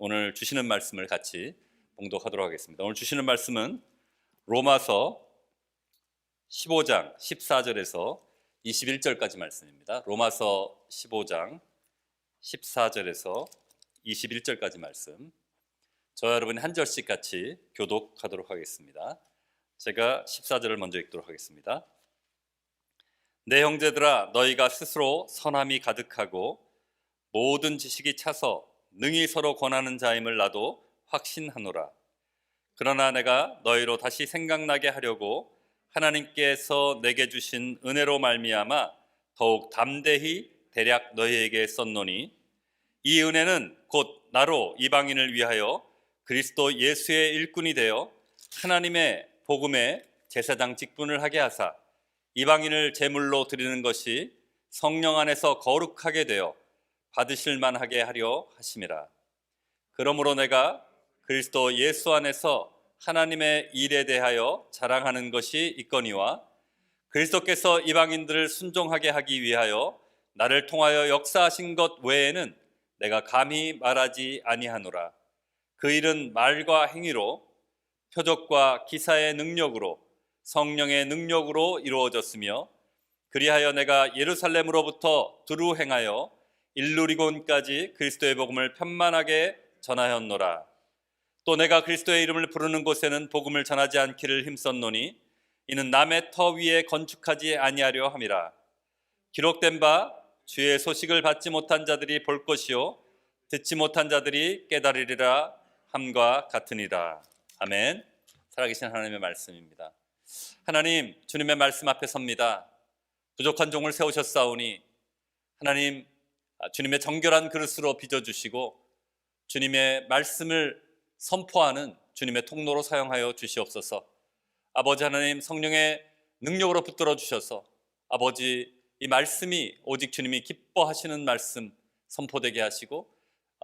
오늘 주시는 말씀을 같이 봉독하도록 하겠습니다. 오늘 주시는 말씀은 로마서 15장 14절에서 21절까지 말씀입니다. 로마서 15장 14절에서 21절까지 말씀. 저와 여러분이 한 절씩 같이 교독하도록 하겠습니다. 제가 14절을 먼저 읽도록 하겠습니다. 내 형제들아, 너희가 스스로 선함이 가득하고 모든 지식이 차서 능히 서로 권하는 자임을 나도 확신하노라. 그러나 내가 너희로 다시 생각나게 하려고 하나님께서 내게 주신 은혜로 말미암아 더욱 담대히 대략 너희에게 썼노니, 이 은혜는 곧 나로 이방인을 위하여 그리스도 예수의 일꾼이 되어 하나님의 복음의 제사장 직분을 하게 하사 이방인을 제물로 드리는 것이 성령 안에서 거룩하게 되어 받으실 만하게 하려 하심이라. 그러므로 내가 그리스도 예수 안에서 하나님의 일에 대하여 자랑하는 것이 있거니와, 그리스도께서 이방인들을 순종하게 하기 위하여 나를 통하여 역사하신 것 외에는 내가 감히 말하지 아니하노라. 그 일은 말과 행위로, 표적과 기사의 능력으로, 성령의 능력으로 이루어졌으며, 그리하여 내가 예루살렘으로부터 두루 행하여 일루리곤까지 그리스도의 복음을 편만하게 전하였노라. 또 내가 그리스도의 이름을 부르는 곳에는 복음을 전하지 않기를 힘썼노니, 이는 남의 터 위에 건축하지 아니하려 함이라. 기록된 바 주의 소식을 받지 못한 자들이 볼 것이요 듣지 못한 자들이 깨달으리라 함과 같으니라. 아멘. 살아계신 하나님의 말씀입니다. 하나님, 주님의 말씀 앞에 섭니다. 부족한 종을 세우셨사오니 하나님, 주님의 정결한 그릇으로 빚어주시고 주님의 말씀을 선포하는 주님의 통로로 사용하여 주시옵소서. 아버지 하나님, 성령의 능력으로 붙들어 주셔서 아버지, 이 말씀이 오직 주님이 기뻐하시는 말씀 선포되게 하시고,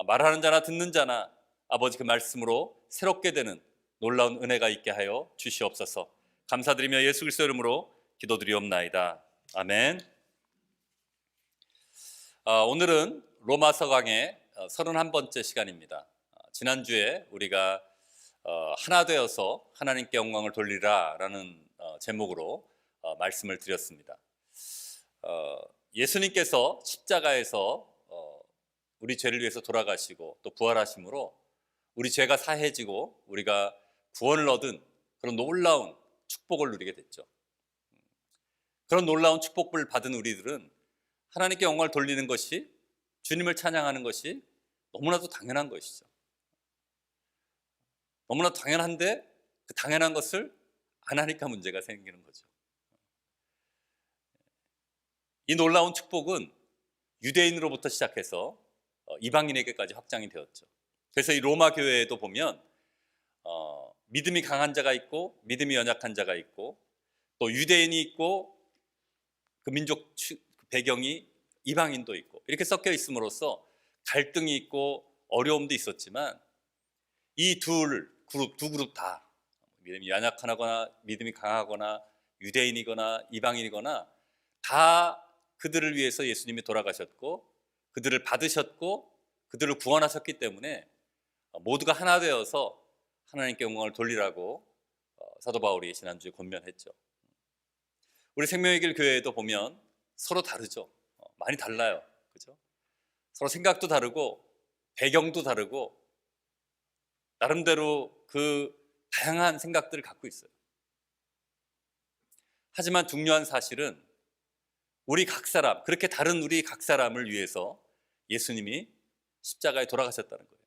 말하는 자나 듣는 자나 아버지 그 말씀으로 새롭게 되는 놀라운 은혜가 있게 하여 주시옵소서. 감사드리며 예수 그리스도 이름으로 기도드리옵나이다. 아멘. 오늘은 로마서 강의 31번째 시간입니다. 지난주에 우리가 하나 되어서 하나님께 영광을 돌리라 라는 제목으로 말씀을 드렸습니다. 예수님께서 십자가에서 우리 죄를 위해서 돌아가시고 또 부활하심으로 우리 죄가 사해지고 우리가 구원을 얻은 그런 놀라운 축복을 누리게 됐죠. 그런 놀라운 축복을 받은 우리들은 하나님께 영광을 돌리는 것이, 주님을 찬양하는 것이 너무나도 당연한 것이죠. 너무나 당연한데 그 당연한 것을 안 하니까 문제가 생기는 거죠. 이 놀라운 축복은 유대인으로부터 시작해서 이방인에게까지 확장이 되었죠. 그래서 이 로마 교회에도 보면 믿음이 강한 자가 있고 믿음이 연약한 자가 있고, 또 유대인이 있고 그 민족 배경이 이방인도 있고, 이렇게 섞여 있음으로써 갈등이 있고 어려움도 있었지만, 이 두 그룹 다 믿음이 연약하거나 믿음이 강하거나 유대인이거나 이방인이거나 다 그들을 위해서 예수님이 돌아가셨고 그들을 받으셨고 그들을 구원하셨기 때문에 모두가 하나 되어서 하나님께 영광을 돌리라고 사도 바울이 지난주에 권면했죠. 우리 생명의 길 교회에도 보면 서로 다르죠. 많이 달라요. 그죠? 서로 생각도 다르고 배경도 다르고 나름대로 그 다양한 생각들을 갖고 있어요. 하지만 중요한 사실은 우리 각 사람, 그렇게 다른 우리 각 사람을 위해서 예수님이 십자가에 돌아가셨다는 거예요.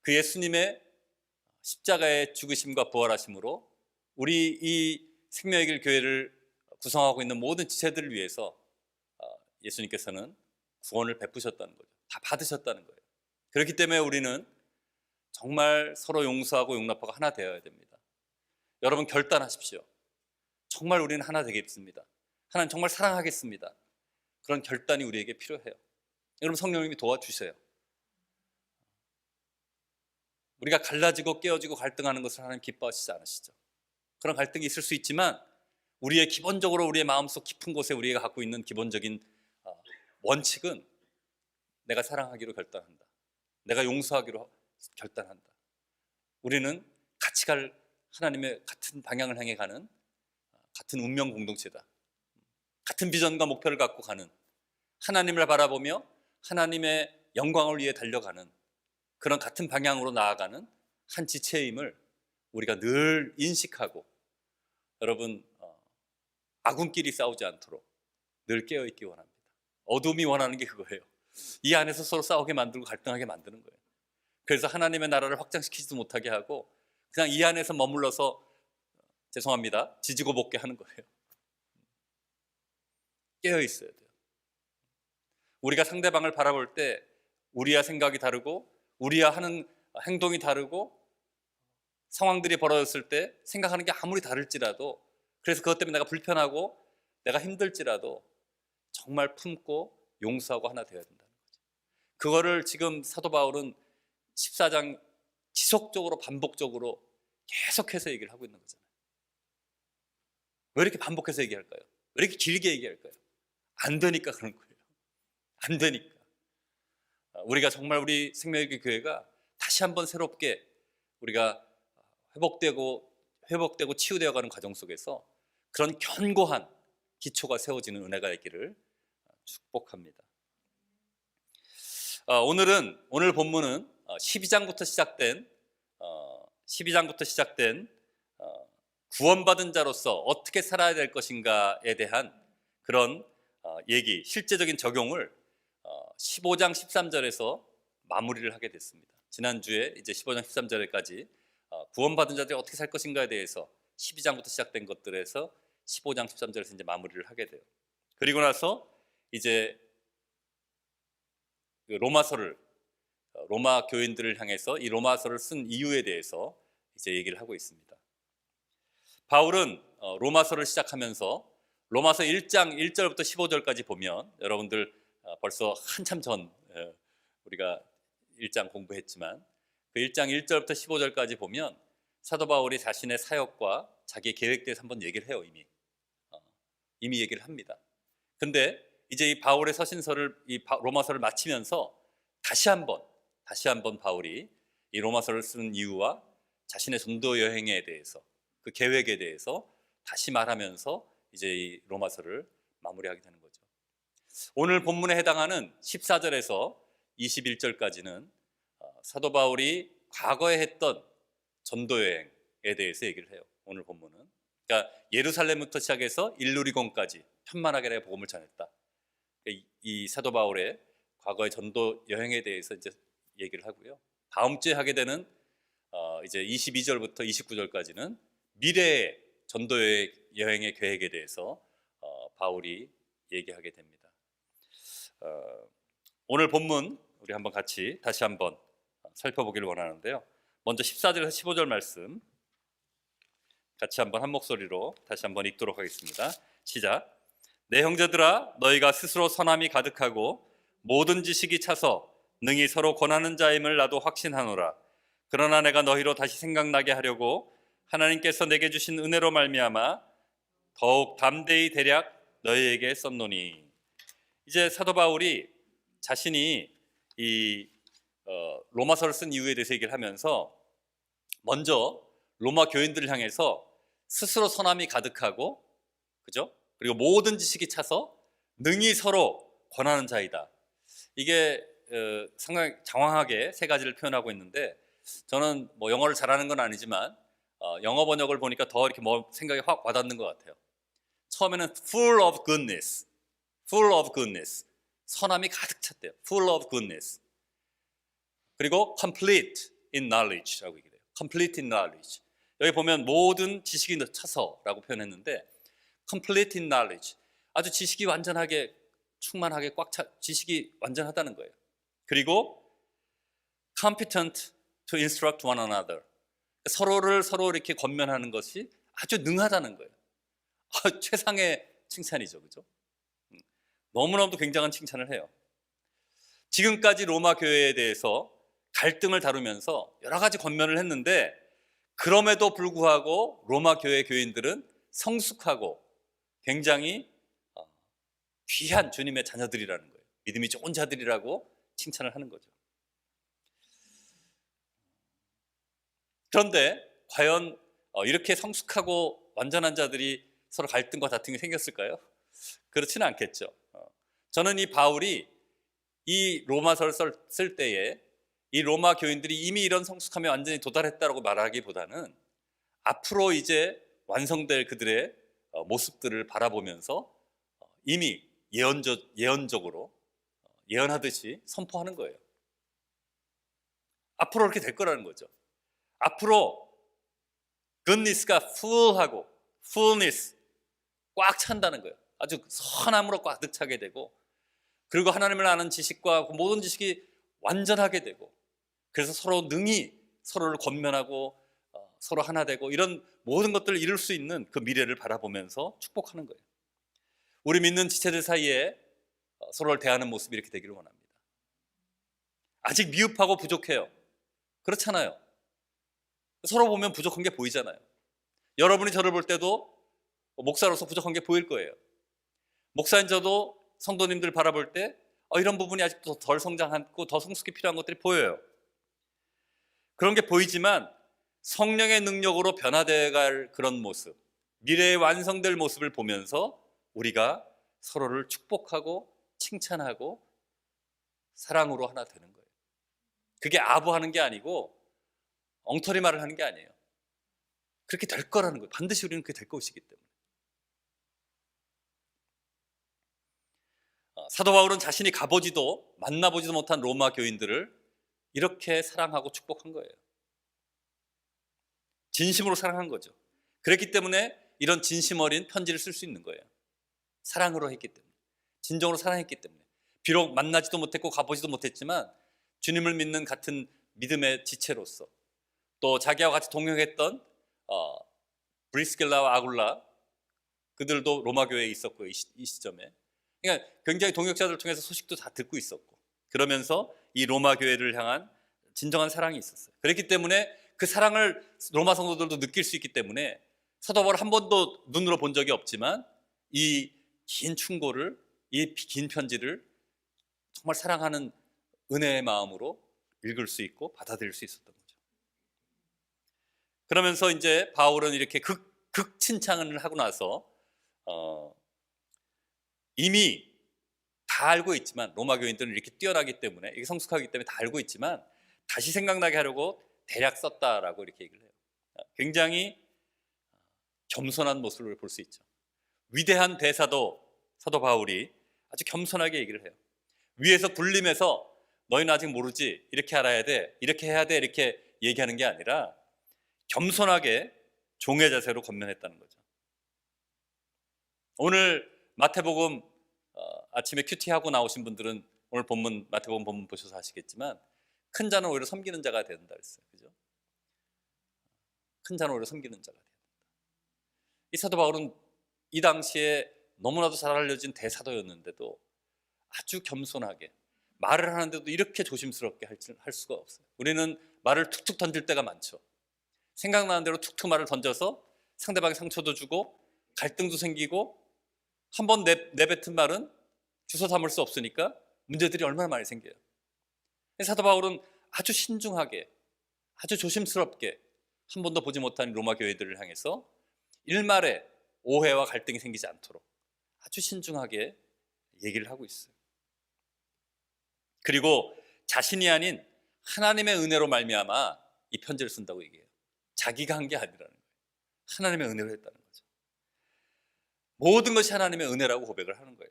그 예수님의 십자가의 죽으심과 부활하심으로 우리 이 생명의 길 교회를 구성하고 있는 모든 지체들을 위해서 예수님께서는 구원을 베푸셨다는 거죠. 다 받으셨다는 거예요. 그렇기 때문에 우리는 정말 서로 용서하고 용납하고 하나 되어야 됩니다. 여러분, 결단하십시오. 정말 우리는 하나 되겠습니다. 하나님 정말 사랑하겠습니다. 그런 결단이 우리에게 필요해요. 여러분, 성령님이 도와주세요. 우리가 갈라지고 깨어지고 갈등하는 것을 하나님 기뻐하시지 않으시죠. 그런 갈등이 있을 수 있지만 우리의 기본적으로 우리의 마음속 깊은 곳에 우리가 갖고 있는 기본적인 원칙은 내가 사랑하기로 결단한다. 내가 용서하기로 결단한다. 우리는 같이 갈 하나님의 같은 방향을 향해 가는 같은 운명 공동체다. 같은 비전과 목표를 갖고 가는, 하나님을 바라보며 하나님의 영광을 위해 달려가는 그런 같은 방향으로 나아가는 한 지체임을 우리가 늘 인식하고, 여러분, 아군끼리 싸우지 않도록 늘 깨어있기 원합니다. 어둠이 원하는 게 그거예요. 이 안에서 서로 싸우게 만들고 갈등하게 만드는 거예요. 그래서 하나님의 나라를 확장시키지도 못하게 하고 그냥 이 안에서 머물러서, 죄송합니다, 지지고 볶게 하는 거예요. 깨어있어야 돼요. 우리가 상대방을 바라볼 때 우리와 생각이 다르고 우리와 하는 행동이 다르고 상황들이 벌어졌을 때 생각하는 게 아무리 다를지라도, 그래서 그것 때문에 내가 불편하고 내가 힘들지라도 정말 품고 용서하고 하나 되어야 된다는 거죠. 그거를 지금 사도 바울은 14장 지속적으로 반복적으로 계속해서 얘기를 하고 있는 거잖아요. 왜 이렇게 반복해서 얘기할까요? 왜 이렇게 길게 얘기할까요? 안 되니까 그런 거예요. 안 되니까. 우리가 정말 우리 생명의 교회가 다시 한번 새롭게 우리가 회복되고 치유되어 가는 과정 속에서 그런 견고한 기초가 세워지는 은혜가 있기를 축복합니다. 오늘 본문은 12장부터 시작된 구원받은 자로서 어떻게 살아야 될 것인가에 대한 그런 얘기, 실제적인 적용을 15장 13절에서 마무리를 하게 됐습니다. 지난주에 이제 15장 13절까지 구원받은 자들이 어떻게 살 것인가에 대해서 12장부터 시작된 것들에서 15장 13절에서 이제 마무리를 하게 돼요. 그리고 나서 이제 로마서를, 로마 교인들을 향해서 이 로마서를 쓴 이유에 대해서 이제 얘기를 하고 있습니다. 바울은 로마서를 시작하면서 로마서 1장 1절부터 15절까지 보면, 여러분들 벌써 한참 전 우리가 1장 공부했지만 그 1장 1절부터 15절까지 보면 사도 바울이 자신의 사역과 자기의 계획에 대해서 한번 얘기를 해요. 이미 얘기를 합니다. 근데 이제 이 바울의 서신서를, 로마서를 마치면서 다시 한번 바울이 이 로마서를 쓰는 이유와 자신의 전도 여행에 대해서, 그 계획에 대해서 다시 말하면서 이제 이 로마서를 마무리하게 되는 거죠. 오늘 본문에 해당하는 14절에서 21절까지는 사도 바울이 과거에 했던 전도 여행에 대해서 얘기를 해요. 오늘 본문은, 그러니까 예루살렘부터 시작해서 일루리곤까지 편만하게 내가 복음을 전했다. 이 사도 바울의 과거의 전도 여행에 대해서 이제 얘기를 하고요. 다음 주에 하게 되는 이제 22절부터 29절까지는 미래의 전도 여행의 계획에 대해서 바울이 얘기하게 됩니다. 오늘 본문 우리 한번 같이 다시 한번 살펴보기를 원하는데요. 먼저 14절에서 15절 말씀 같이 한번 한 목소리로 다시 한번 읽도록 하겠습니다. 시작. 내 형제들아, 너희가 스스로 선함이 가득하고 모든 지식이 차서 능히 서로 권하는 자임을 나도 확신하노라. 그러나 내가 너희로 다시 생각나게 하려고 하나님께서 내게 주신 은혜로 말미암아 더욱 담대히 대략 너희에게 썼노니. 이제 사도 바울이 자신이 이 로마서를 쓴 이유에 대해서 얘기를 하면서 먼저 로마 교인들을 향해서 스스로 선함이 가득하고, 그죠? 그리고 모든 지식이 차서 능히 서로 권하는 자이다. 이게 상당히 장황하게 세 가지를 표현하고 있는데, 저는 뭐 영어를 잘하는 건 아니지만 영어 번역을 보니까 더 이렇게 생각이 확 와닿는 것 같아요. 처음에는 full of goodness, 선함이 가득 찼대요. full of goodness. 그리고 complete in knowledge라고 얘기해요. complete in knowledge. 여기 보면 모든 지식이 차서라고 표현했는데, complete in knowledge, 아주 지식이 완전하게 충만하게 지식이 완전하다는 거예요. 그리고 competent to instruct one another, 서로 이렇게 권면하는 것이 아주 능하다는 거예요. 최상의 칭찬이죠, 그죠? 너무너무 굉장한 칭찬을 해요. 지금까지 로마 교회에 대해서 갈등을 다루면서 여러 가지 권면을 했는데, 그럼에도 불구하고 로마 교회 교인들은 성숙하고 굉장히 귀한 주님의 자녀들이라는 거예요. 믿음이 좋은 자들이라고 칭찬을 하는 거죠. 그런데 과연 이렇게 성숙하고 완전한 자들이 서로 갈등과 다툼이 생겼을까요? 그렇지는 않겠죠. 저는 이 바울이 이 로마서를 쓸 때에 이 로마 교인들이 이미 이런 성숙함에 완전히 도달했다고 말하기보다는 앞으로 이제 완성될 그들의 모습들을 바라보면서 이미 예언적으로 예언하듯이 선포하는 거예요. 앞으로 그렇게 될 거라는 거죠. 앞으로 goodness가 full하고 fullness 꽉 찬다는 거예요. 아주 선함으로 가득 차게 되고, 그리고 하나님을 아는 지식과 그 모든 지식이 완전하게 되고, 그래서 서로 능히 서로를 권면하고 서로 하나 되고, 이런 모든 것들을 이룰 수 있는 그 미래를 바라보면서 축복하는 거예요. 우리 믿는 지체들 사이에 서로를 대하는 모습이 이렇게 되기를 원합니다. 아직 미흡하고 부족해요. 그렇잖아요. 서로 보면 부족한 게 보이잖아요. 여러분이 저를 볼 때도 목사로서 부족한 게 보일 거예요. 목사인 저도 성도님들 바라볼 때 이런 부분이 아직도 덜 성장하고 더 성숙이 필요한 것들이 보여요. 그런 게 보이지만 성령의 능력으로 변화되어 갈 그런 모습, 미래에 완성될 모습을 보면서 우리가 서로를 축복하고 칭찬하고 사랑으로 하나 되는 거예요. 그게 아부하는 게 아니고 엉터리 말을 하는 게 아니에요. 그렇게 될 거라는 거예요. 반드시 우리는 그게 될 것이기 때문에. 사도 바울은 자신이 가보지도 만나보지도 못한 로마 교인들을 이렇게 사랑하고 축복한 거예요. 진심으로 사랑한 거죠. 그랬기 때문에 이런 진심 어린 편지를 쓸 수 있는 거예요. 사랑으로 했기 때문에, 진정으로 사랑했기 때문에. 비록 만나지도 못했고 가보지도 못했지만 주님을 믿는 같은 믿음의 지체로서, 또 자기와 같이 동행했던 브리스길라와 아굴라, 그들도 로마 교회에 있었고, 이 시점에 그러니까 굉장히 동역자들을 통해서 소식도 다 듣고 있었고, 그러면서 이 로마 교회를 향한 진정한 사랑이 있었어요. 그렇기 때문에 그 사랑을 로마 성도들도 느낄 수 있기 때문에 사도 바울 한 번도 눈으로 본 적이 없지만 이 긴 충고를, 이 긴 편지를 정말 사랑하는 은혜의 마음으로 읽을 수 있고 받아들일 수 있었던 거죠. 그러면서 이제 바울은 이렇게 극 칭찬을 하고 나서 이미 다 알고 있지만, 로마 교인들은 이렇게 뛰어나기 때문에, 이게 성숙하기 때문에 다 알고 있지만 다시 생각나게 하려고 대략 썼다라고 이렇게 얘기를 해요. 굉장히 겸손한 모습을 볼 수 있죠. 위대한 대사도 사도 바울이 아주 겸손하게 얘기를 해요. 위에서 불림해서 너희는 아직 모르지, 이렇게 알아야 돼, 이렇게 해야 돼, 이렇게 얘기하는 게 아니라 겸손하게 종의 자세로 권면했다는 거죠. 오늘 마태복음 아침에 큐티하고 나오신 분들은 오늘 본문, 마태복음 본문 보셔서 아시겠지만 큰 자는 오히려 섬기는 자가 된다 그랬어요. 그죠? 큰 자는 오히려 섬기는 자가 된다. 이 사도 바울은 이 당시에 너무나도 잘 알려진 대사도였는데도 아주 겸손하게 말을 하는데도 이렇게 조심스럽게 할 수가 없어요. 우리는 말을 툭툭 던질 때가 많죠. 생각나는 대로 툭툭 말을 던져서 상대방에 상처도 주고 갈등도 생기고, 한번 내뱉은 말은 주워 담을 수 없으니까 문제들이 얼마나 많이 생겨요. 사도 바울은 아주 신중하게, 아주 조심스럽게 한 번도 보지 못한 로마 교회들을 향해서 일말의 오해와 갈등이 생기지 않도록 아주 신중하게 얘기를 하고 있어요. 그리고 자신이 아닌 하나님의 은혜로 말미암아 이 편지를 쓴다고 얘기해요. 자기가 한 게 아니라는 거예요. 하나님의 은혜로 했다는 거죠. 모든 것이 하나님의 은혜라고 고백을 하는 거예요.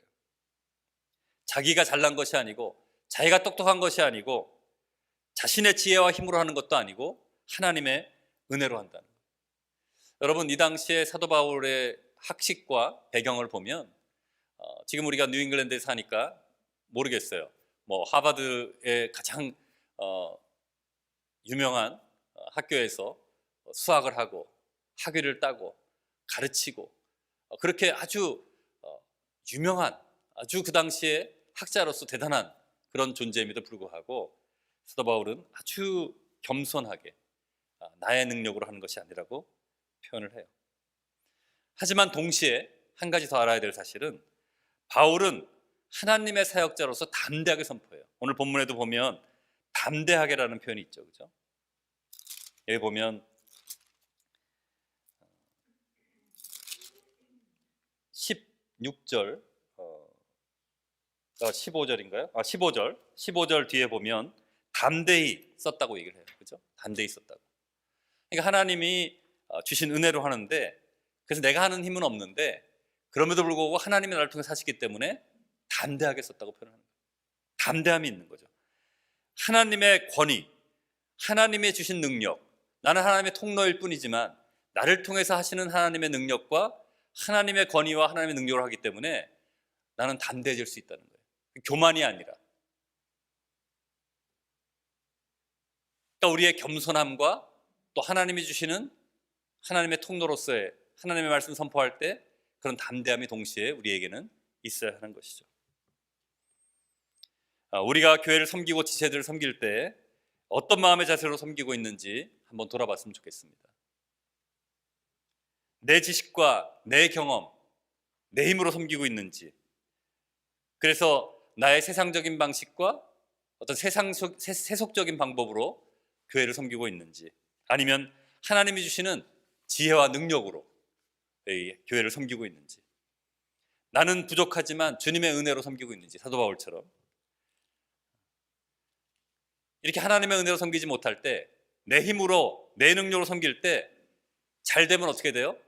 자기가 잘난 것이 아니고, 자기가 똑똑한 것이 아니고, 자신의 지혜와 힘으로 하는 것도 아니고 하나님의 은혜로 한다는 거예요. 여러분, 이 당시에 사도 바울의 학식과 배경을 보면 지금 우리가 뉴잉글랜드에 사니까 모르겠어요. 뭐 하버드의 가장 유명한 학교에서 수학을 하고 학위를 따고 가르치고 그렇게 아주 유명한, 아주 그 당시에 학자로서 대단한 그런 존재임에도 불구하고 사도 바울은 아주 겸손하게 나의 능력으로 하는 것이 아니라고 표현을 해요. 하지만 동시에 한 가지 더 알아야 될 사실은 바울은 하나님의 사역자로서 담대하게 선포해요. 오늘 본문에도 보면 담대하게라는 표현이 있죠. 그죠? 여기 보면 6절 15절인가요? 15절 뒤에 보면 담대히 썼다고 얘기를 해요. 그죠? 담대히 썼다고. 그러니까 하나님이 주신 은혜로 하는데, 그래서 내가 하는 힘은 없는데 그럼에도 불구하고 하나님이 나를 통해 사시기 때문에 담대하게 썼다고 표현하는 거예요. 담대함이 있는 거죠. 하나님의 권위, 하나님의 주신 능력, 나는 하나님의 통로일 뿐이지만 나를 통해서 하시는 하나님의 능력과 하나님의 권위와 하나님의 능력을 하기 때문에 나는 담대해질 수 있다는 거예요. 교만이 아니라. 그러니까 우리의 겸손함과 또 하나님이 주시는 하나님의 통로로서의 하나님의 말씀 선포할 때 그런 담대함이 동시에 우리에게는 있어야 하는 것이죠. 우리가 교회를 섬기고 지체들을 섬길 때 어떤 마음의 자세로 섬기고 있는지 한번 돌아봤으면 좋겠습니다. 내 지식과 내 경험, 내 힘으로 섬기고 있는지, 그래서 나의 세상적인 방식과 어떤 세속적인 방법으로 교회를 섬기고 있는지, 아니면 하나님이 주시는 지혜와 능력으로 교회를 섬기고 있는지, 나는 부족하지만 주님의 은혜로 섬기고 있는지, 사도 바울처럼 이렇게 하나님의 은혜로 섬기지 못할 때, 내 힘으로 내 능력으로 섬길 때 잘 되면 어떻게 돼요?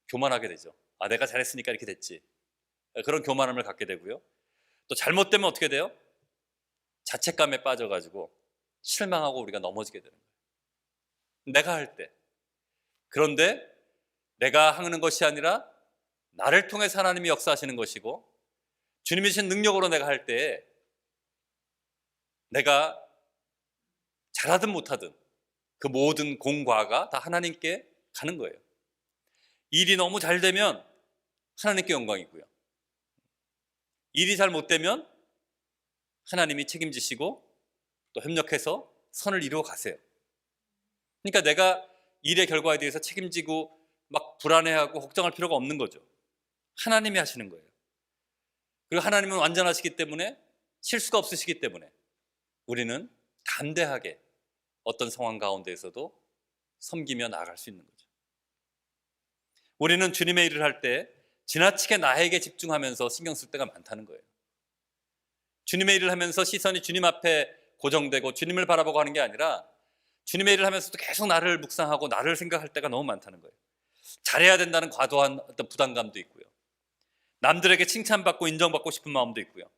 교만하게 되죠. 내가 잘했으니까 이렇게 됐지. 그런 교만함을 갖게 되고요. 또 잘못되면 어떻게 돼요? 자책감에 빠져가지고 실망하고 우리가 넘어지게 되는 거예요. 내가 할 때. 그런데 내가 하는 것이 아니라 나를 통해서 하나님이 역사하시는 것이고, 주님이 주신 능력으로 내가 할 때 내가 잘하든 못하든 그 모든 공과가 다 하나님께 가는 거예요. 일이 너무 잘 되면 하나님께 영광이고요. 일이 잘 못되면 하나님이 책임지시고 또 협력해서 선을 이루어 가세요. 그러니까 내가 일의 결과에 대해서 책임지고 막 불안해하고 걱정할 필요가 없는 거죠. 하나님이 하시는 거예요. 그리고 하나님은 완전하시기 때문에, 실수가 없으시기 때문에 우리는 담대하게 어떤 상황 가운데에서도 섬기며 나아갈 수 있는 거죠. 우리는 주님의 일을 할 때 지나치게 나에게 집중하면서 신경 쓸 때가 많다는 거예요. 주님의 일을 하면서 시선이 주님 앞에 고정되고 주님을 바라보고 하는 게 아니라 주님의 일을 하면서도 계속 나를 묵상하고 나를 생각할 때가 너무 많다는 거예요. 잘해야 된다는 과도한 어떤 부담감도 있고요. 남들에게 칭찬받고 인정받고 싶은 마음도 있고요.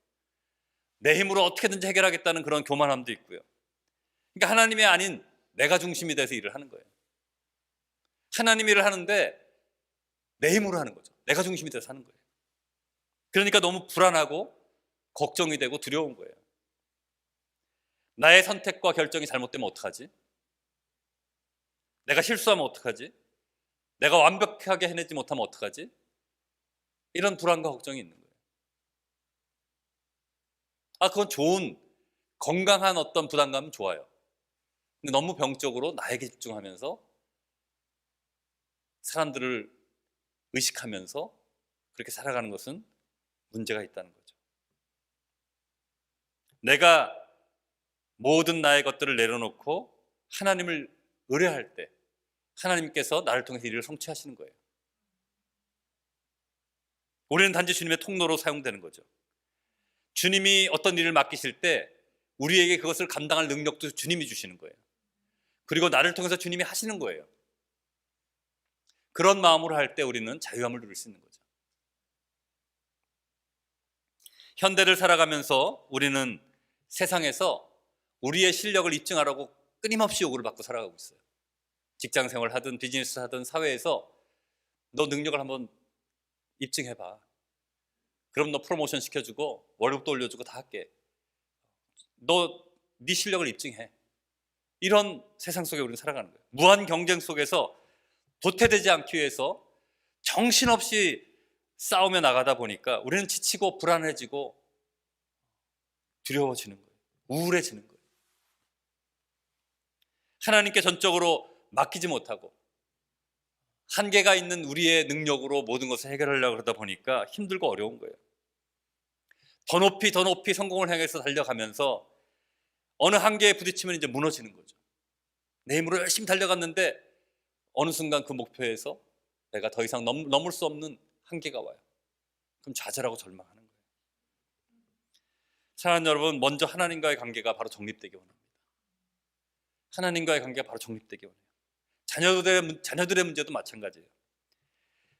내 힘으로 어떻게든지 해결하겠다는 그런 교만함도 있고요. 그러니까 하나님이 아닌 내가 중심이 돼서 일을 하는 거예요. 하나님 일을 하는데 내 힘으로 하는 거죠. 내가 중심이 돼서 하는 거예요. 그러니까 너무 불안하고 걱정이 되고 두려운 거예요. 나의 선택과 결정이 잘못되면 어떡하지? 내가 실수하면 어떡하지? 내가 완벽하게 해내지 못하면 어떡하지? 이런 불안과 걱정이 있는 거예요. 그건 좋은 건강한 어떤 부담감은 좋아요. 근데 너무 병적으로 나에게 집중하면서 사람들을 의식하면서 그렇게 살아가는 것은 문제가 있다는 거죠. 내가 모든 나의 것들을 내려놓고 하나님을 의뢰할 때 하나님께서 나를 통해서 일을 성취하시는 거예요. 우리는 단지 주님의 통로로 사용되는 거죠. 주님이 어떤 일을 맡기실 때 우리에게 그것을 감당할 능력도 주님이 주시는 거예요. 그리고 나를 통해서 주님이 하시는 거예요. 그런 마음으로 할 때 우리는 자유함을 누릴 수 있는 거죠. 현대를 살아가면서 우리는 세상에서 우리의 실력을 입증하라고 끊임없이 요구를 받고 살아가고 있어요. 직장 생활을 하든 비즈니스 하든 사회에서 너 능력을 한번 입증해봐. 그럼 너 프로모션 시켜주고 월급도 올려주고 다 할게. 네 실력을 입증해. 이런 세상 속에 우리는 살아가는 거예요. 무한 경쟁 속에서 도태되지 않기 위해서 정신없이 싸우며 나가다 보니까 우리는 지치고 불안해지고 두려워지는 거예요. 우울해지는 거예요. 하나님께 전적으로 맡기지 못하고 한계가 있는 우리의 능력으로 모든 것을 해결하려고 그러다 보니까 힘들고 어려운 거예요. 더 높이 성공을 향해서 달려가면서 어느 한계에 부딪히면 이제 무너지는 거죠. 내 힘으로 열심히 달려갔는데 어느 순간 그 목표에서 내가 더 이상 넘을 수 없는 한계가 와요. 그럼 좌절하고 절망하는 거예요. 사랑하는 여러분, 먼저 하나님과의 관계가 바로 정립되기 원합니다. 하나님과의 관계가 바로 정립되기 원해요. 자녀들의 문제도 마찬가지예요.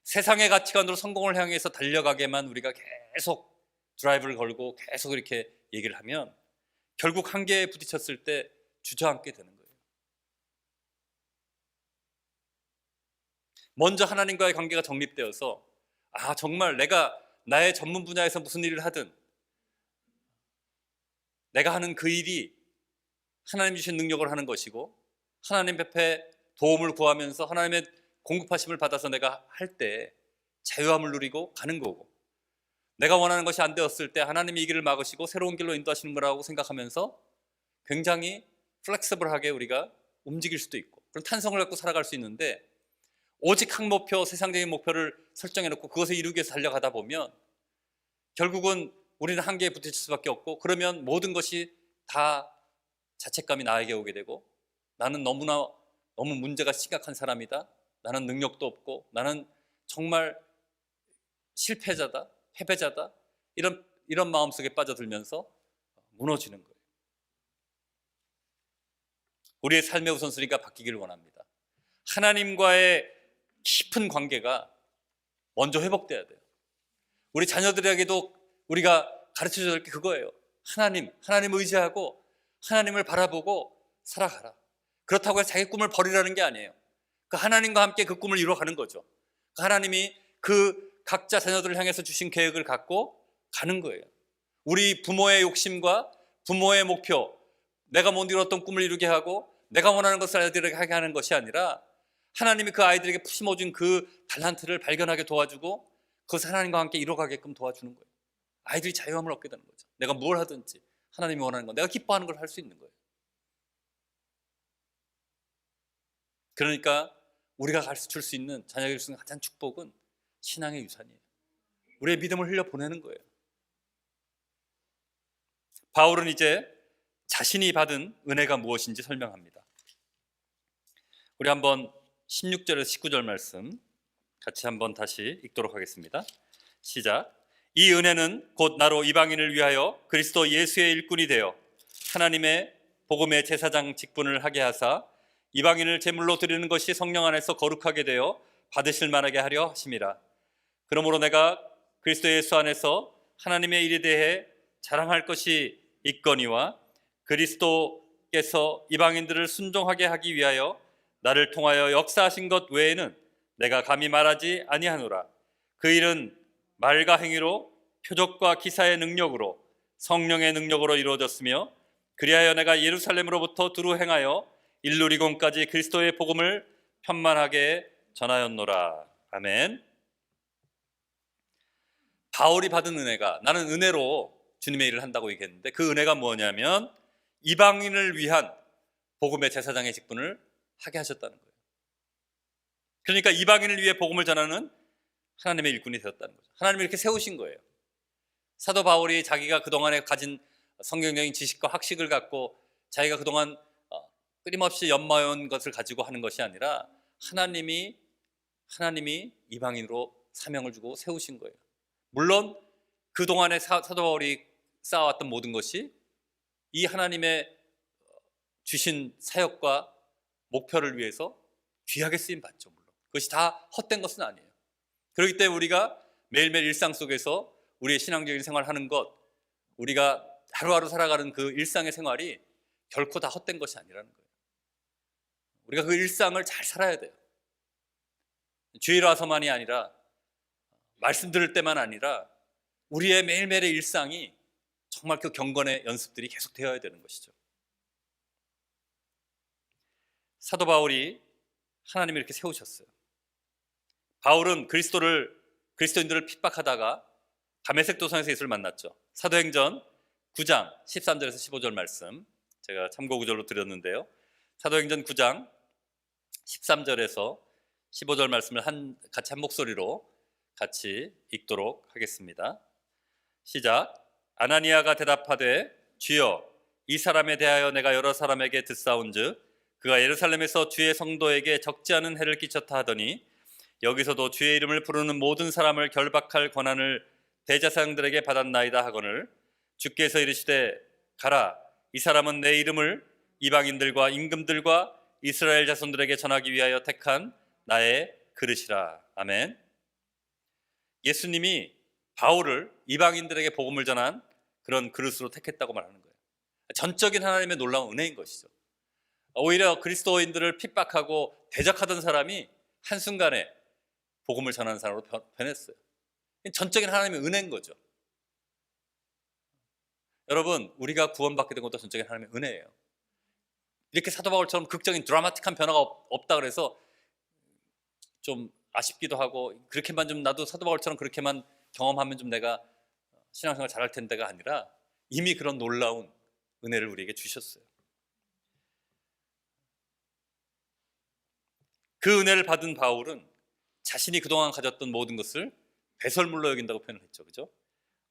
세상의 가치관으로 성공을 향해서 달려가게만 우리가 계속 드라이브를 걸고 계속 이렇게 얘기를 하면 결국 한계에 부딪혔을 때 주저앉게 되는 거예요. 먼저 하나님과의 관계가 정립되어서 정말 내가 나의 전문 분야에서 무슨 일을 하든 내가 하는 그 일이 하나님 주신 능력을 하는 것이고 하나님 앞에 도움을 구하면서 하나님의 공급하심을 받아서 내가 할 때 자유함을 누리고 가는 거고, 내가 원하는 것이 안 되었을 때 하나님이 이 길을 막으시고 새로운 길로 인도하시는 거라고 생각하면서 굉장히 플렉서블하게 우리가 움직일 수도 있고 그런 탄성을 갖고 살아갈 수 있는데, 오직 한 목표, 세상적인 목표를 설정해 놓고 그것을 이루기 위해서 달려가다 보면 결국은 우리는 한계에 부딪힐 수밖에 없고, 그러면 모든 것이 다 자책감이 나에게 오게 되고, 나는 너무 문제가 심각한 사람이다, 나는 능력도 없고 나는 정말 실패자다, 패배자다, 이런 마음속에 빠져들면서 무너지는 거예요. 우리의 삶의 우선순위가 바뀌기를 원합니다. 하나님과의 깊은 관계가 먼저 회복돼야 돼요. 우리 자녀들에게도 우리가 가르쳐줘야 될 게 그거예요. 하나님 의지하고 하나님을 바라보고 살아가라. 그렇다고 해서 자기 꿈을 버리라는 게 아니에요. 그 하나님과 함께 그 꿈을 이루어가는 거죠. 그 하나님이 그 각자 자녀들을 향해서 주신 계획을 갖고 가는 거예요. 우리 부모의 욕심과 부모의 목표, 내가 못 이뤘던 꿈을 이루게 하고 내가 원하는 것을 아이들에게 하게 하는 것이 아니라, 하나님이 그 아이들에게 심어준 그 달란트를 발견하게 도와주고 그것을 하나님과 함께 이뤄가게끔 도와주는 거예요. 아이들이 자유함을 얻게 되는 거죠. 내가 뭘 하든지 하나님이 원하는 거, 내가 기뻐하는 걸 할 수 있는 거예요. 그러니까 우리가 가르칠 수 있는, 자녀에게 줄 수 있는 가장 축복은 신앙의 유산이에요. 우리의 믿음을 흘려보내는 거예요. 바울은 이제 자신이 받은 은혜가 무엇인지 설명합니다. 우리 한번 16절에서 19절 말씀 같이 한번 다시 읽도록 하겠습니다. 시작. 이 은혜는 곧 나로 이방인을 위하여 그리스도 예수의 일꾼이 되어 하나님의 복음의 제사장 직분을 하게 하사 이방인을 제물로 드리는 것이 성령 안에서 거룩하게 되어 받으실 만하게 하려 하심이라. 그러므로 내가 그리스도 예수 안에서 하나님의 일에 대해 자랑할 것이 있거니와 그리스도께서 이방인들을 순종하게 하기 위하여 나를 통하여 역사하신 것 외에는 내가 감히 말하지 아니하노라. 그 일은 말과 행위로 표적과 기사의 능력으로 성령의 능력으로 이루어졌으며, 그리하여 내가 예루살렘으로부터 두루 행하여 일루리곤까지 그리스도의 복음을 편만하게 전하였노라. 아멘. 바울이 받은 은혜가, 나는 은혜로 주님의 일을 한다고 얘기했는데 그 은혜가 뭐냐면 이방인을 위한 복음의 제사장의 직분을 하게 하셨다는 거예요. 그러니까 이방인을 위해 복음을 전하는 하나님의 일꾼이 되었다는 거죠. 하나님이 이렇게 세우신 거예요. 사도 바울이 자기가 그동안에 가진 성경적인 지식과 학식을 갖고 자기가 그동안 끊임없이 연마해온 것을 가지고 하는 것이 아니라 하나님이 이방인으로 사명을 주고 세우신 거예요. 물론 그동안에 사도 바울이 쌓아왔던 모든 것이 이 하나님의 주신 사역과 목표를 위해서 귀하게 쓰임 받죠. 물론 그것이 다 헛된 것은 아니에요. 그렇기 때문에 우리가 매일매일 일상 속에서 우리의 신앙적인 생활하는 것, 우리가 하루하루 살아가는 그 일상의 생활이 결코 다 헛된 것이 아니라는 거예요. 우리가 그 일상을 잘 살아야 돼요. 주일 와서만이 아니라, 말씀 들을 때만 아니라 우리의 매일매일의 일상이 정말 그 경건의 연습들이 계속 되어야 되는 것이죠. 사도 바울이 하나님이 이렇게 세우셨어요. 바울은 그리스도인들을 핍박하다가 다메섹 도상에서 예수를 만났죠. 사도행전 9장 13절에서 15절 말씀 제가 참고 구절로 드렸는데요. 사도행전 9장 13절에서 15절 말씀을 같이 한 목소리로 같이 읽도록 하겠습니다. 시작. 아나니아가 대답하되 주여, 이 사람에 대하여 내가 여러 사람에게 듣사온즉 그가 예루살렘에서 주의 성도에게 적지 않은 해를 끼쳤다 하더니 여기서도 주의 이름을 부르는 모든 사람을 결박할 권한을 대제사장들에게 받았나이다 하거늘 주께서 이르시되 가라, 이 사람은 내 이름을 이방인들과 임금들과 이스라엘 자손들에게 전하기 위하여 택한 나의 그릇이라. 아멘. 예수님이 바울을 이방인들에게 복음을 전한 그런 그릇으로 택했다고 말하는 거예요. 전적인 하나님의 놀라운 은혜인 것이죠. 오히려 그리스도인들을 핍박하고 대적하던 사람이 한순간에 복음을 전하는 사람으로 변했어요. 전적인 하나님의 은혜인 거죠. 여러분, 우리가 구원받게 된 것도 전적인 하나님의 은혜예요. 이렇게 사도 바울처럼 극적인 드라마틱한 변화가 없다 그래서 좀 아쉽기도 하고, 그렇게만 좀 나도 사도 바울처럼 그렇게만 경험하면 좀 내가 신앙생활 잘할 텐데가 아니라 이미 그런 놀라운 은혜를 우리에게 주셨어요. 그 은혜를 받은 바울은 자신이 그동안 가졌던 모든 것을 배설물로 여긴다고 표현을 했죠. 그죠?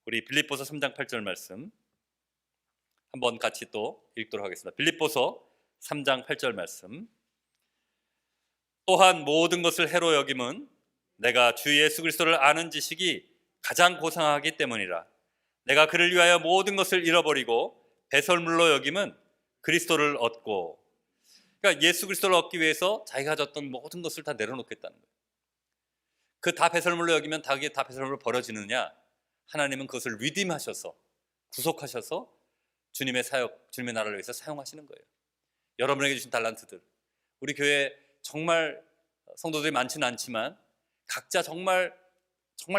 우리 빌립보서 3장 8절 말씀 한번 같이 또 읽도록 하겠습니다. 빌립보서 3장 8절 말씀. 또한 모든 것을 해로 여김은 내가 주 예수 그리스도를 아는 지식이 가장 고상하기 때문이라. 내가 그를 위하여 모든 것을 잃어버리고 배설물로 여김은 그리스도를 얻고. 그러니까 예수 그리스도를 얻기 위해서 자기가 가졌던 모든 것을 다 내려놓겠다는 거예요. 그 다 배설물로 여기면 다 배설물로 버려지느냐? 하나님은 그것을 리딤하셔서, 구속하셔서 주님의 사역, 주님의 나라를 위해서 사용하시는 거예요. 여러분에게 주신 달란트들, 우리 교회 정말 성도들이 많지는 않지만 각자 정말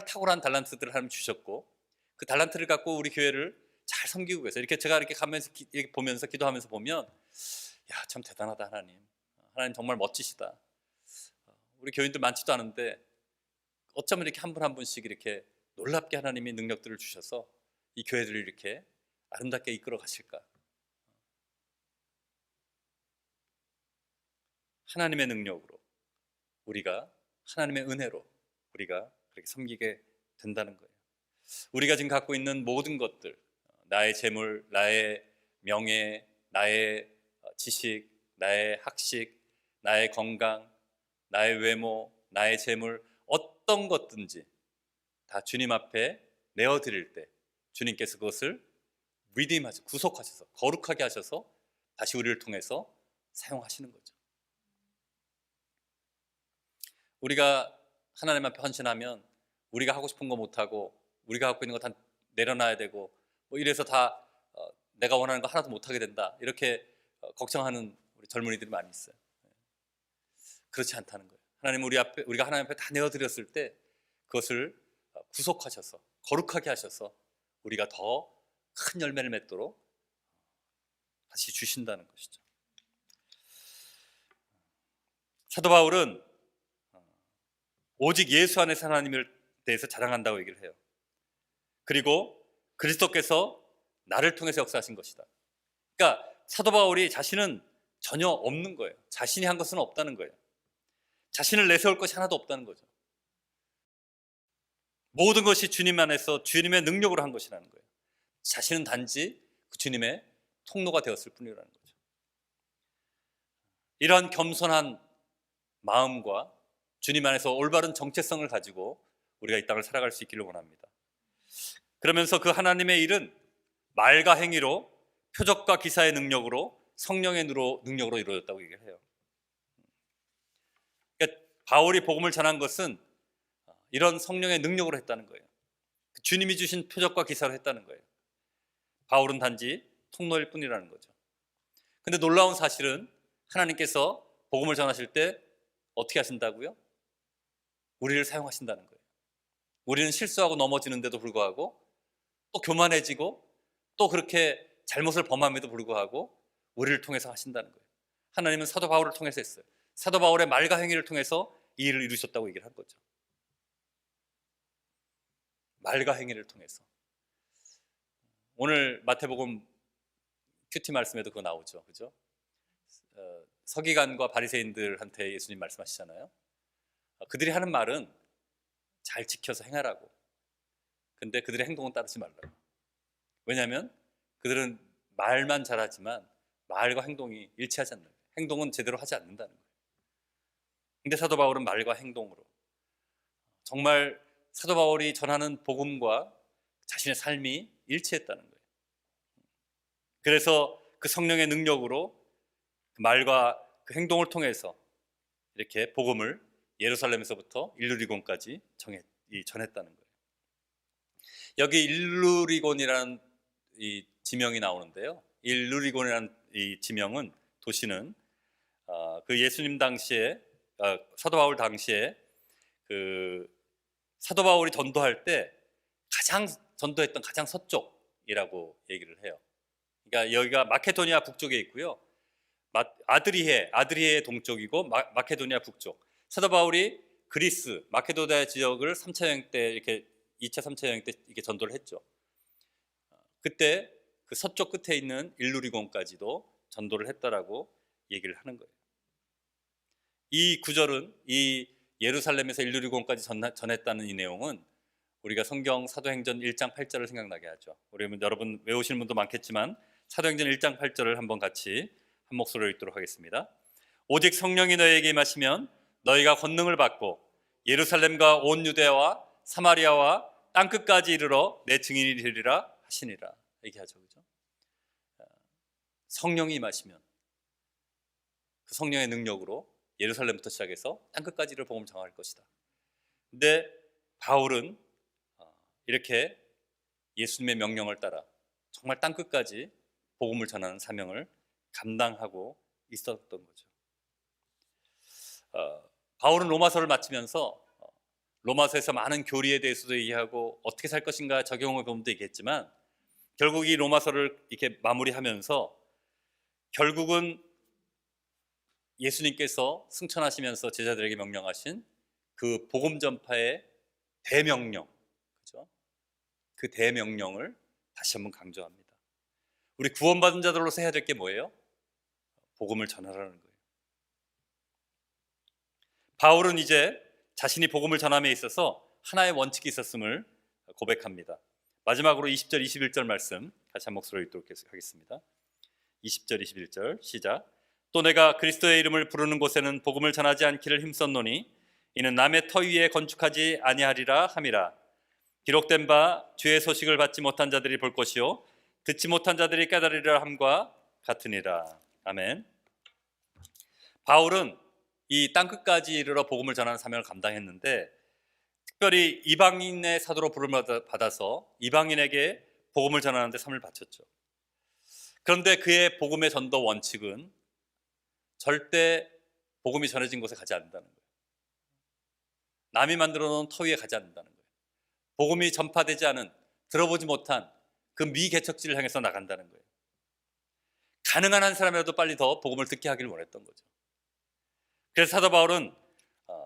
탁월한 달란트들을 하나님 주셨고, 그 달란트를 갖고 우리 교회를 잘 섬기고 계세요. 이렇게 제가 이렇게 가면서 이렇게 보면서 기도하면서 보면, 야, 참 대단하다 하나님. 하나님 정말 멋지시다. 우리 교인들 많지도 않은데 어쩌면 이렇게 한 분 한 분씩 이렇게 놀랍게 하나님이 능력들을 주셔서 이 교회들을 이렇게 아름답게 이끌어 가실까? 하나님의 능력으로, 우리가 하나님의 은혜로 우리가 그렇게 섬기게 된다는 거예요. 우리가 지금 갖고 있는 모든 것들, 나의 재물, 나의 명예, 나의 지식, 나의 학식, 나의 건강, 나의 외모, 나의 재물, 어떤 것든지 다 주님 앞에 내어드릴 때 주님께서 그것을 리딤하셔서, 구속하셔서, 거룩하게 하셔서 다시 우리를 통해서 사용하시는 거죠. 우리가 하나님 앞에 헌신하면 우리가 하고 싶은 거 못하고 우리가 갖고 있는 거 다 내려놔야 되고 뭐 이래서 다 내가 원하는 거 하나도 못하게 된다, 이렇게 걱정하는 우리 젊은이들이 많이 있어요. 그렇지 않다는 거예요. 우리가 하나님 앞에 다 내어드렸을 때 그것을 구속하셔서, 거룩하게 하셔서 우리가 더 큰 열매를 맺도록 다시 주신다는 것이죠. 사도 바울은 오직 예수 안에서 하나님을 대해서 자랑한다고 얘기를 해요. 그리고 그리스도께서 나를 통해서 역사하신 것이다. 그러니까 사도 바울이 자신은 전혀 없는 거예요. 자신이 한 것은 없다는 거예요. 자신을 내세울 것이 하나도 없다는 거죠. 모든 것이 주님 안에서 주님의 능력으로 한 것이라는 거예요. 자신은 단지 그 주님의 통로가 되었을 뿐이라는 거죠. 이러한 겸손한 마음과 주님 안에서 올바른 정체성을 가지고 우리가 이 땅을 살아갈 수 있기를 원합니다. 그러면서 그 하나님의 일은 말과 행위로, 표적과 기사의 능력으로, 성령의 능력으로 이루어졌다고 얘기를 해요. 그러니까 바울이 복음을 전한 것은 이런 성령의 능력으로 했다는 거예요. 주님이 주신 표적과 기사로 했다는 거예요. 바울은 단지 통로일 뿐이라는 거죠. 근데 놀라운 사실은 하나님께서 복음을 전하실 때 어떻게 하신다고요? 우리를 사용하신다는 거예요. 우리는 실수하고 넘어지는데도 불구하고, 또 교만해지고, 또 그렇게 잘못을 범함에도 불구하고 우리를 통해서 하신다는 거예요. 하나님은 사도 바울을 통해서 했어요. 사도 바울의 말과 행위를 통해서 이 일을 이루셨다고 얘기를 한 거죠. 말과 행위를 통해서. 오늘 마태복음 큐티 말씀에도 그거 나오죠, 그죠? 서기관과 바리새인들한테 예수님 말씀하시잖아요. 그들이 하는 말은 잘 지켜서 행하라고. 근데 그들의 행동은 따르지 말라고. 왜냐하면 그들은 말만 잘하지만 말과 행동이 일치하지 않는 거예요. 행동은 제대로 하지 않는다는 거예요. 근데 사도 바울은 말과 행동으로, 정말 사도 바울이 전하는 복음과 자신의 삶이 일치했다는 거예요. 그래서 그 성령의 능력으로 그 말과 그 행동을 통해서 이렇게 복음을 예루살렘에서부터 일루리곤까지 전했다는 거예요. 여기 일루리곤이라는 이 지명이 나오는데요. 일루리곤이라는 이 지명은 도시는 그 예수님 당시에 사도 바울 당시에 그 사도 바울이 전도할 때 가장 전도했던 가장 서쪽이라고 얘기를 해요. 그러니까 여기가 마케도니아 북쪽에 있고요. 아드리해 동쪽이고 마케도니아 북쪽. 사도 바울이 그리스 마케도니아 지역을 3차 여행 때 이렇게 2차 3차 여행 때 이렇게 전도를 했죠. 그때 그 서쪽 끝에 있는 일루리곤까지도 전도를 했다라고 얘기를 하는 거예요. 이 구절은 이 예루살렘에서 일루리곤까지 전했다는 이 내용은 우리가 성경 사도행전 1장 8절을 생각나게 하죠. 여러분 외우시는 분도 많겠지만 사도행전 1장 8절을 한번 같이 한 목소리로 읽도록 하겠습니다. 오직 성령이 너희에게 임하시면 너희가 권능을 받고 예루살렘과 온 유대와 사마리아와 땅끝까지 이르러 내 증인이 되리라 하시니라. 얘기하죠, 그죠? 성령이 임하시면 그 성령의 능력으로 예루살렘부터 시작해서 땅끝까지 이르러 복음을 전할 것이다. 근데 바울은 이렇게 예수님의 명령을 따라 정말 땅끝까지 복음을 전하는 사명을 감당하고 있었던 거죠. 바울은 로마서를 마치면서 로마서에서 많은 교리에 대해서도 얘기하고 어떻게 살 것인가 적용해 보면도 얘기했지만 결국 이 로마서를 이렇게 마무리하면서 결국은 예수님께서 승천하시면서 제자들에게 명령하신 그 복음 전파의 대명령, 그죠? 그 대명령을 다시 한번 강조합니다. 우리 구원받은 자들로서 해야 될 게 뭐예요? 복음을 전하라는 거예요. 바울은 이제 자신이 복음을 전함에 있어서 하나의 원칙이 있었음을 고백합니다. 마지막으로 20절, 21절 말씀 다시 한 목소리로 읽도록 하겠습니다. 20절, 21절 시작. 또 내가 그리스도의 이름을 부르는 곳에는 복음을 전하지 않기를 힘썼노니 이는 남의 터 위에 건축하지 아니하리라 함이라. 기록된 바 주의 소식을 받지 못한 자들이 볼 것이요 듣지 못한 자들이 깨달으리라 함과 같으니라. 아멘. 바울은 이 땅끝까지 이르러 복음을 전하는 사명을 감당했는데 특별히 이방인의 사도로 부름을 받아서 이방인에게 복음을 전하는 데 삶을 바쳤죠. 그런데 그의 복음의 전도 원칙은 절대 복음이 전해진 곳에 가지 않는다는 거예요. 남이 만들어 놓은 터 위에 가지 않는다는 거예요. 복음이 전파되지 않은, 들어보지 못한 그 미개척지를 향해서 나간다는 거예요. 가능한 한 사람이라도 빨리 더 복음을 듣게 하기를 원했던 거죠. 그래서 사도 바울은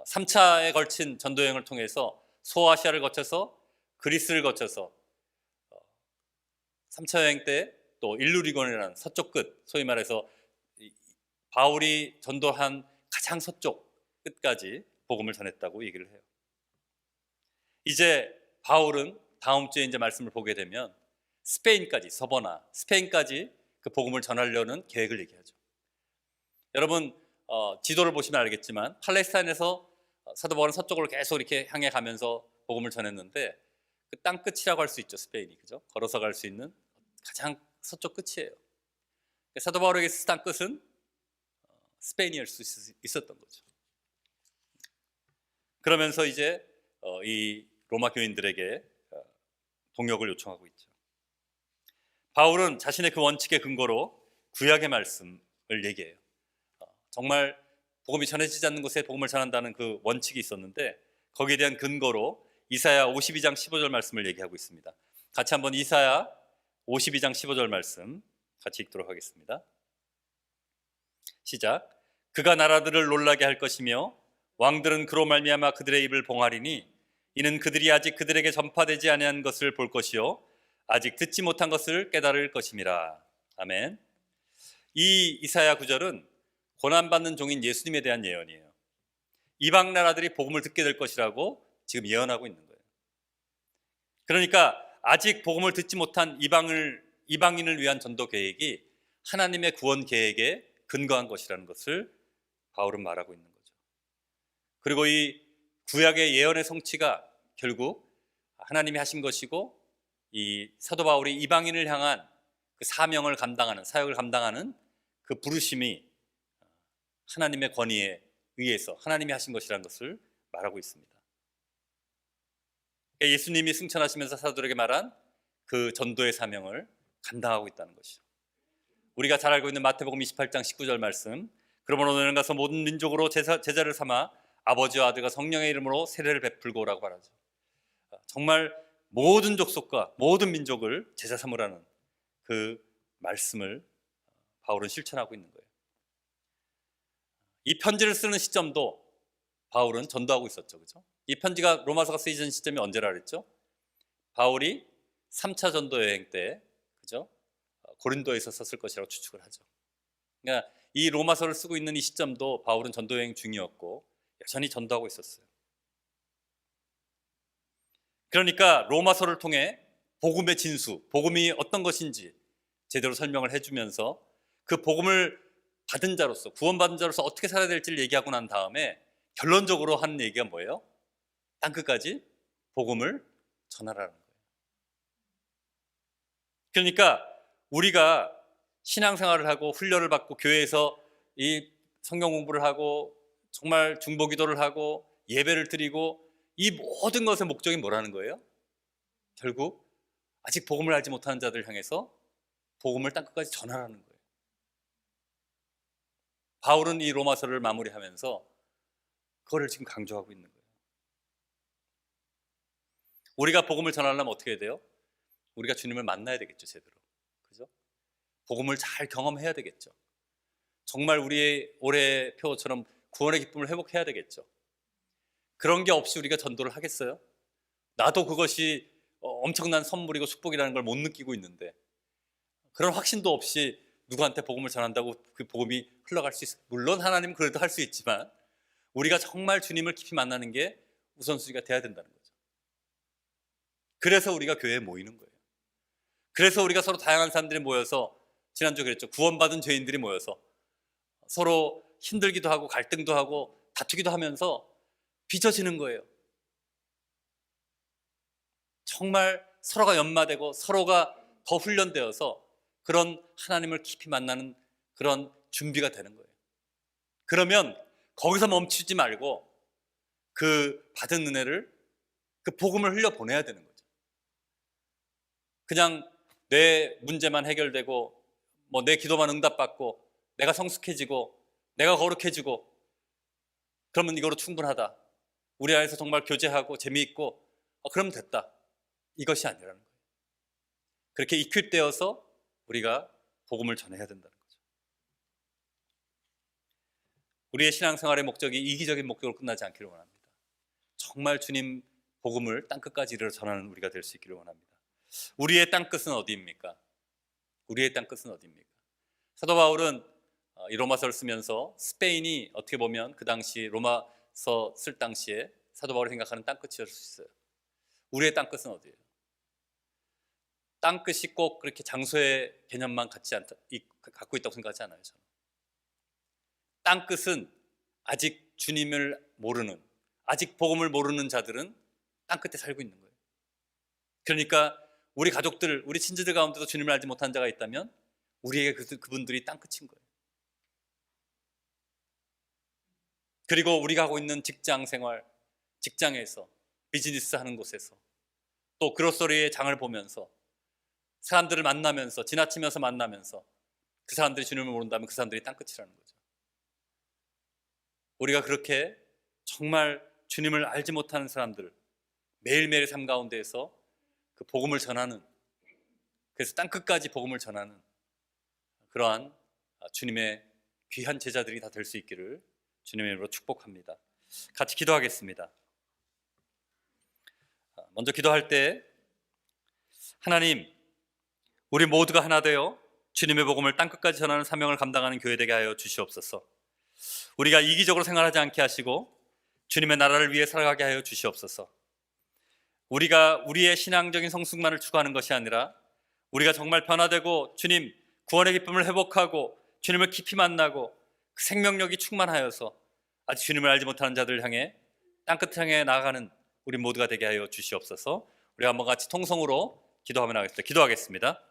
3차에 걸친 전도여행을 통해서 소아시아를 거쳐서 그리스를 거쳐서 3차 여행 때 또 일루리곤이라는 서쪽 끝, 소위 말해서 바울이 전도한 가장 서쪽 끝까지 복음을 전했다고 얘기를 해요. 이제 바울은 다음 주에 이제 말씀을 보게 되면 스페인까지, 서버나 스페인까지 그 복음을 전하려는 계획을 얘기하죠. 여러분 지도를 보시면 알겠지만 팔레스타인에서 사도 바울은 서쪽으로 계속 이렇게 향해 가면서 복음을 전했는데 그 땅 끝이라고 할 수 있죠. 스페인이, 그죠? 걸어서 갈 수 있는 가장 서쪽 끝이에요. 사도 바울에게 땅 끝은 스페인이었을 수 있었던 거죠. 그러면서 이제 이 로마 교인들에게 동역을 요청하고 있죠. 바울은 자신의 그 원칙의 근거로 구약의 말씀을 얘기해요. 정말 복음이 전해지지 않는 곳에 복음을 전한다는 그 원칙이 있었는데 거기에 대한 근거로 이사야 52장 15절 말씀을 얘기하고 있습니다. 같이 한번 이사야 52장 15절 말씀 같이 읽도록 하겠습니다. 시작. 그가 나라들을 놀라게 할 것이며 왕들은 그로 말미암아 그들의 입을 봉하리니 이는 그들이 아직 그들에게 전파되지 아니한 것을 볼 것이요 아직 듣지 못한 것을 깨달을 것임이라. 아멘. 이 이사야 구절은 고난받는 종인 예수님에 대한 예언이에요. 이방 나라들이 복음을 듣게 될 것이라고 지금 예언하고 있는 거예요. 그러니까 아직 복음을 듣지 못한 이방인을 위한 전도 계획이 하나님의 구원 계획에 근거한 것이라는 것을 바울은 말하고 있는 거죠. 그리고 이 구약의 예언의 성취가 결국 하나님이 하신 것이고 이 사도 바울이 이방인을 향한 그 사명을 감당하는, 사역을 감당하는 그 부르심이 하나님의 권위에 의해서 하나님이 하신 것이라는 것을 말하고 있습니다. 그러니까 예수님이 승천하시면서 사도들에게 말한 그 전도의 사명을 감당하고 있다는 것이죠. 우리가 잘 알고 있는 마태복음 28장 19절 말씀, 그러므로 너희는 가서 모든 민족으로 제자를 삼아 아버지와 아들과 성령의 이름으로 세례를 베풀고라고 말하죠. 정말 모든 족속과 모든 민족을 제자 삼으라는 그 말씀을 바울은 실천하고 있는 거예요. 이 편지를 쓰는 시점도 바울은 전도하고 있었죠. 그죠? 이 편지가 로마서가 쓰이던 시점이 언제라 그랬죠? 바울이 3차 전도 여행 때, 그죠? 고린도에서 썼을 것이라고 추측을 하죠. 그러니까 이 로마서를 쓰고 있는 이 시점도 바울은 전도 여행 중이었고 여전히 전도하고 있었어요. 그러니까 로마서를 통해 복음의 진수, 복음이 어떤 것인지 제대로 설명을 해주면서 그 복음을 받은 자로서, 구원받은 자로서 어떻게 살아야 될지를 얘기하고 난 다음에 결론적으로 하는 얘기가 뭐예요? 땅끝까지 복음을 전하라는 거예요. 그러니까 우리가 신앙생활을 하고 훈련을 받고 교회에서 이 성경 공부를 하고 정말 중보기도를 하고 예배를 드리고 이 모든 것의 목적이 뭐라는 거예요? 결국 아직 복음을 알지 못하는 자들 향해서 복음을 땅끝까지 전하라는 거예요. 바울은 이 로마서를 마무리하면서 그거를 지금 강조하고 있는 거예요. 우리가 복음을 전하려면 어떻게 해야 돼요? 우리가 주님을 만나야 되겠죠, 제대로. 그죠? 복음을 잘 경험해야 되겠죠. 정말 우리의 올해 표처럼 구원의 기쁨을 회복해야 되겠죠. 그런 게 없이 우리가 전도를 하겠어요? 나도 그것이 엄청난 선물이고 축복이라는 걸 못 느끼고 있는데, 그런 확신도 없이 누구한테 복음을 전한다고 그 복음이 흘러갈 수 있어요. 물론 하나님은 그래도 할 수 있지만 우리가 정말 주님을 깊이 만나는 게 우선순위가 돼야 된다는 거죠. 그래서 우리가 교회에 모이는 거예요. 그래서 우리가 서로 다양한 사람들이 모여서, 지난주에 그랬죠, 구원받은 죄인들이 모여서 서로 힘들기도 하고 갈등도 하고 다투기도 하면서 빚어지는 거예요. 정말 서로가 연마되고 서로가 더 훈련되어서 그런 하나님을 깊이 만나는 그런 준비가 되는 거예요. 그러면 거기서 멈추지 말고 그 받은 은혜를, 그 복음을 흘려보내야 되는 거죠. 그냥 내 문제만 해결되고 뭐 내 기도만 응답받고 내가 성숙해지고 내가 거룩해지고 그러면 이거로 충분하다, 우리 안에서 정말 교제하고 재미있고 그러면 됐다, 이것이 아니라는 거예요. 그렇게 이퀄되어서 우리가 복음을 전해야 된다는 거죠. 우리의 신앙생활의 목적이 이기적인 목적으로 끝나지 않기를 원합니다. 정말 주님 복음을 땅끝까지 이르러 전하는 우리가 될 수 있기를 원합니다. 우리의 땅끝은 어디입니까? 우리의 땅끝은 어디입니까? 사도 바울은 이 로마서를 쓰면서 스페인이 어떻게 보면 그 당시 로마서 쓸 당시에 사도 바울이 생각하는 땅끝이었을 수 있어요. 우리의 땅끝은 어디예요? 땅끝이 꼭 그렇게 장소의 개념만 갖고 있다고 생각하지 않아요. 저는 땅끝은 아직 주님을 모르는, 아직 복음을 모르는 자들은 땅끝에 살고 있는 거예요. 그러니까 우리 가족들, 우리 친지들 가운데도 주님을 알지 못한 자가 있다면 우리에게 그분들이 땅끝인 거예요. 그리고 우리가 하고 있는 직장 생활, 직장에서, 비즈니스 하는 곳에서, 또 그로서리의 장을 보면서, 사람들을 만나면서, 지나치면서 만나면서 그 사람들이 주님을 모른다면 그 사람들이 땅끝이라는 거죠. 우리가 그렇게 정말 주님을 알지 못하는 사람들, 매일매일 삶 가운데에서 그 복음을 전하는, 그래서 땅끝까지 복음을 전하는 그러한 주님의 귀한 제자들이 다 될 수 있기를 주님의 이름으로 축복합니다. 같이 기도하겠습니다. 먼저 기도할 때, 하나님, 우리 모두가 하나 되어 주님의 복음을 땅끝까지 전하는 사명을 감당하는 교회 되게 하여 주시옵소서. 우리가 이기적으로 생활하지 않게 하시고 주님의 나라를 위해 살아가게 하여 주시옵소서. 우리가 우리의 신앙적인 성숙만을 추구하는 것이 아니라 우리가 정말 변화되고 주님 구원의 기쁨을 회복하고 주님을 깊이 만나고 그 생명력이 충만하여서 아직 주님을 알지 못하는 자들을 향해 땅끝을 향해 나아가는 우리 모두가 되게 하여 주시옵소서. 우리 한번 같이 통성으로 기도하면 하겠습니다. 기도하겠습니다.